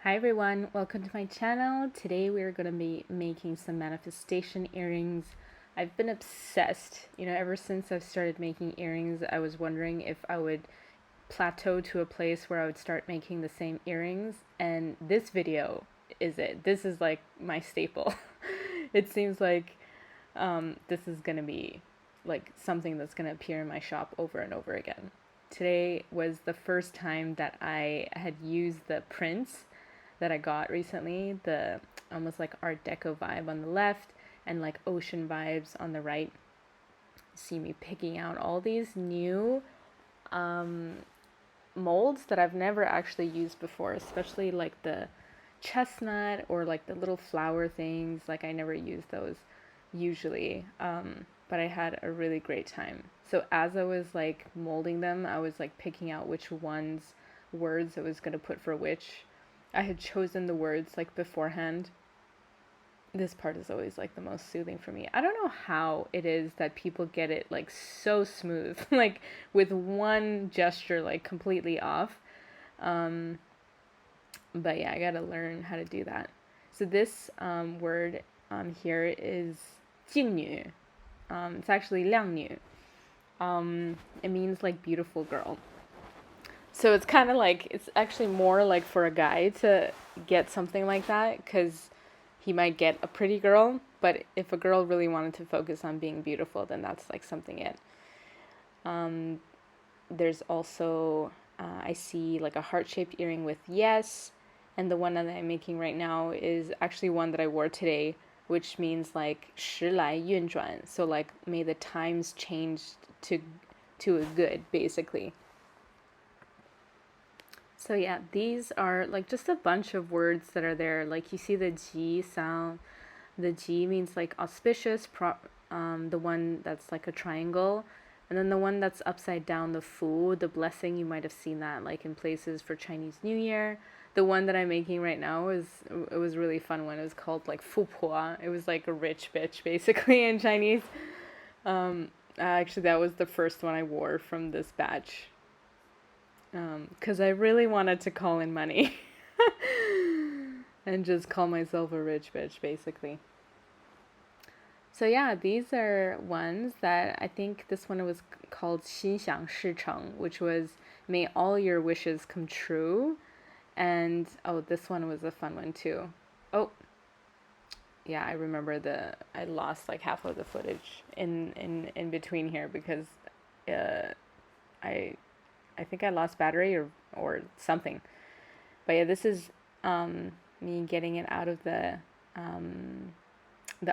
Hi everyone, welcome to my channel. Today we're going to be making some manifestation earrings. I've been obsessed, ever since I've started making earrings. I was wondering if I would plateau to a place where I would start making the same earrings, and this video is it. This is like my staple. It seems like this is going to be like something that's going to appear in my shop over and over again. Today was the first time that I had used the prints that I got recently, the almost like Art Deco vibe on the left and like ocean vibes on the right. See me picking out all these new molds that I've never actually used before, especially like the chestnut or like the little flower things. Like I never use those usually, but I had a really great time. So as I was like molding them, I was like picking out which words I was going to put for which. I had chosen the words like beforehand. This part is always like the most soothing for me. I don't know how it is that people get it like so smooth, like with one gesture like completely off. But yeah, I gotta learn how to do that. So this word here is 静女. It's actually 靓女. It means like beautiful girl. So it's kind of like, it's actually more like for a guy to get something like that, because he might get a pretty girl, but if a girl really wanted to focus on being beautiful, then that's like something it. There's also, I see like a heart-shaped earring with yes, and the one that I'm making right now is actually one that I wore today, which means like 时来运转, so like may the times change to a good, basically. So yeah, these are like just a bunch of words that are there. Like you see the G sound. The G means like auspicious, the one that's like a triangle. And then the one that's upside down, the Fu, the blessing, you might have seen that like in places for Chinese New Year. The one that I'm making right now it was a really fun one. It was called like Fu Po. It was like a rich bitch basically in Chinese. Actually, that was the first one I wore from this batch. Because I really wanted to call in money and just call myself a rich bitch, basically. So yeah, these are ones that I think this one was called 心想事成, which was may all your wishes come true. And oh, this one was a fun one too. Oh, yeah, I remember I lost like half of the footage in between here because I think I lost battery or something. But yeah, this is me getting it out of the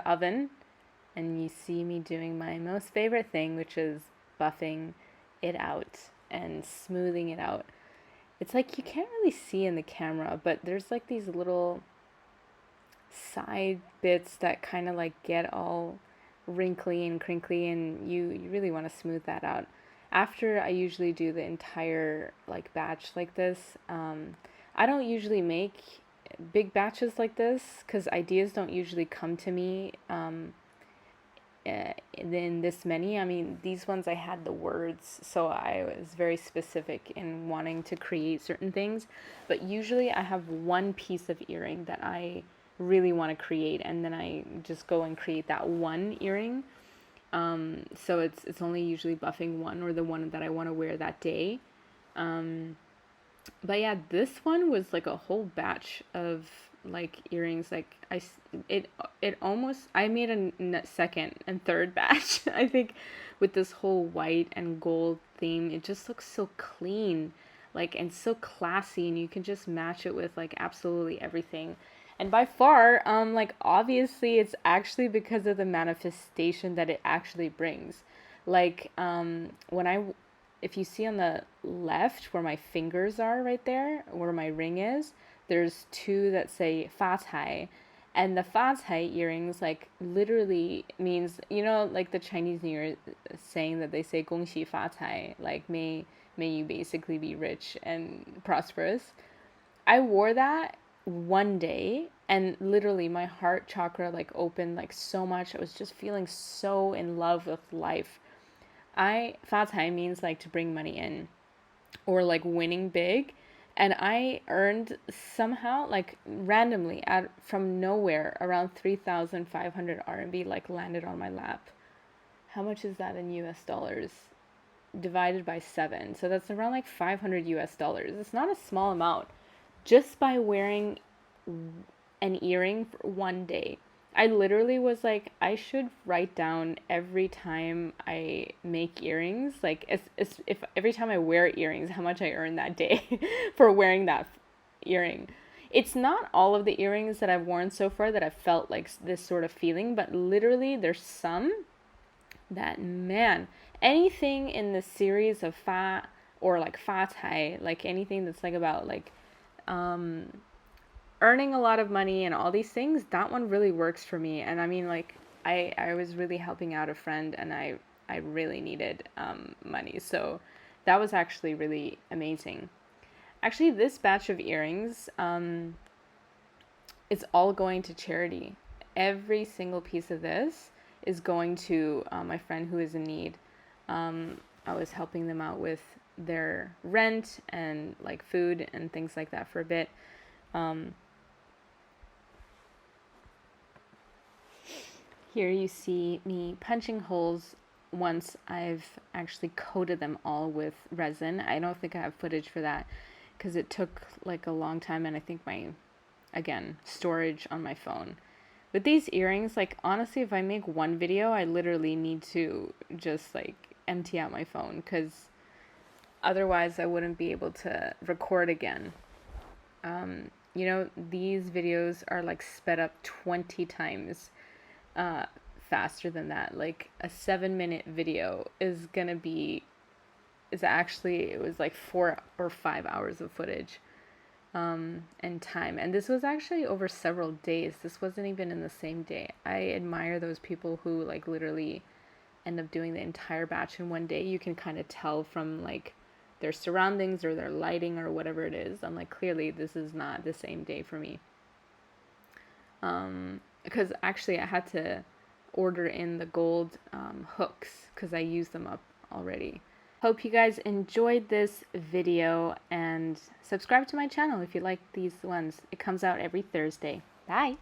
oven, and you see me doing my most favorite thing, which is buffing it out and smoothing it out. It's like you can't really see in the camera, but there's like these little side bits that kind of like get all wrinkly and crinkly, and you really want to smooth that out. After I usually do the entire like batch like this, I don't usually make big batches like this because ideas don't usually come to me in this many. I mean, these ones I had the words, so I was very specific in wanting to create certain things. But usually I have one piece of earring that I really want to create, and then I just go and create that one earring. So it's only usually buffing one or the one that I want to wear that day. But yeah, this one was like a whole batch of like earrings. Like it almost, I made a second and third batch. I think with this whole white and gold theme, it just looks so clean, like, and so classy, and you can just match it with like absolutely everything. And by far, like obviously it's actually because of the manifestation that it actually brings. Like, if you see on the left where my fingers are right there, where my ring is, there's two that say 发财. And the 发财 earrings like literally means, like the Chinese New Year saying that they say 恭喜发财, like may you basically be rich and prosperous. I wore that one day and literally my heart chakra like opened like so much. I was just feeling so in love with life. 发财 means like to bring money in or like winning big. And I earned somehow, like randomly, from nowhere, around 3,500 RMB, like landed on my lap. How much is that in US dollars? Divided by 7. So that's around like 500 US dollars. It's not a small amount just by wearing an earring for one day. I literally was like, I should write down every time I make earrings, like if every time I wear earrings, how much I earn that day for wearing that earring. It's not all of the earrings that I've worn so far that I've felt like this sort of feeling, but literally there's some that, man, anything in the series of fa or like fa tai, like anything that's like about like earning a lot of money and all these things, that one really works for me. And I mean, like, I was really helping out a friend, and I really needed money, so that was actually really amazing. Actually, this batch of earrings, it's all going to charity. Every single piece of this is going to my friend who is in need. I was helping them out with their rent and like food and things like that for a bit. Here you see me punching holes once I've actually coated them all with resin. I don't think I have footage for that because it took like a long time, and I think again, storage on my phone. With these earrings, like honestly, if I make one video, I literally need to just like empty out my phone because otherwise I wouldn't be able to record again. You know, these videos are like sped up 20 times faster than that. Like a 7-minute video is actually, it was like 4 or 5 hours of footage and time. And this was actually over several days. This wasn't even in the same day. I admire those people who like literally end up doing the entire batch in one day. You can kind of tell from like their surroundings or their lighting or whatever it is. I'm like, clearly this is not the same day for me. Because actually I had to order in the gold hooks because I used them up already. Hope you guys enjoyed this video, and subscribe to my channel if you like these ones. It comes out every Thursday. Bye!